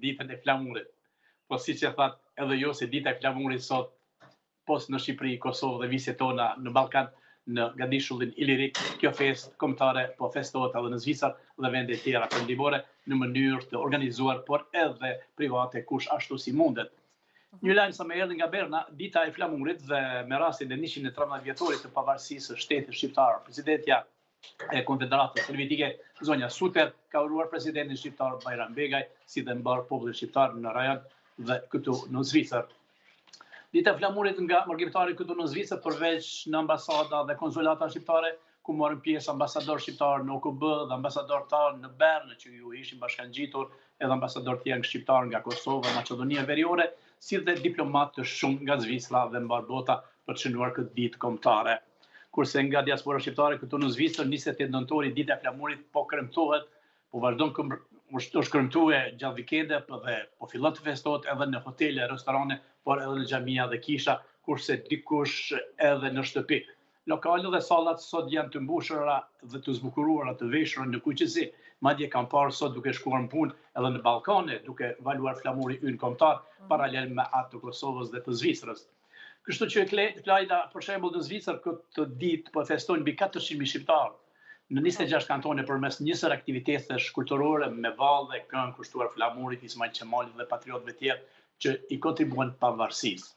ditën e flamurit. Po si që thatë edhe jo se dita e flamurit sot, pos në Shqipëri, Kosovë dhe viset tona në Ballkan, në Gadishullin Ilirik, kjo festë kombëtare po festohet edhe në Zvicër dhe vende tjera perëndimore në mënyrë të organizuar, por edhe private kush ashtu si mundet. Një lajm sa më erdhi nga Berna, dita e flamurit dhe me rastin e 113 vjetorit të pavarësisë së shtetit shqiptar. Presidentja e Konfederatës Helvetike, zonja Suter, ka uruar presidentin shqiptar Bajram Begaj, si dhe mbar popullin shqiptar në rajon dhe këtu në Zvicër. Dita e flamurit nga marrëgjimtarët këtu në Zvicër, përveç në ambasada dhe konsulata shqiptare, ku morën pjesë ambasador shqiptar në OKB dhe ambasador tanë në Bern, që ju ishin bashkangjitur, edhe ambasador tjerë shqiptar nga Kosova dhe Maqedonia Veriore, si dhe diplomat të shumë nga Zvicra dhe mbar bota për të shënuar këtë ditë kombëtare. Kurse nga diaspora shqiptare këtu në Zvicër, 28 nëntori dita e flamurit po kremtohet, po vazhdon është kremtuar gjatë vikende dhe po fillon të festohet edhe në hotele, restorane, por edhe në xhamia dhe kisha, kurse dikush edhe në shtëpi. Lokalet dhe sallat sot janë të mbushura dhe të zbukuruara, të veshura në kuqezi. Madje kam parë sot duke shkuar në punë edhe në Ballkane, duke valuar flamuri ynë kombëtar, paralel me atë të Kosovës dhe të Zvicrës. Kështu që Klajda, për shembull në Zvicër këtë ditë po festojnë mbi 400.000 shqiptarë në 26 kantone përmes 20 aktivitetesh kulturore me vallë dhe këngë kushtuar flamurit, Ismail Qemalit dhe patriotëve tjerë që i kontribuan pavarësisë.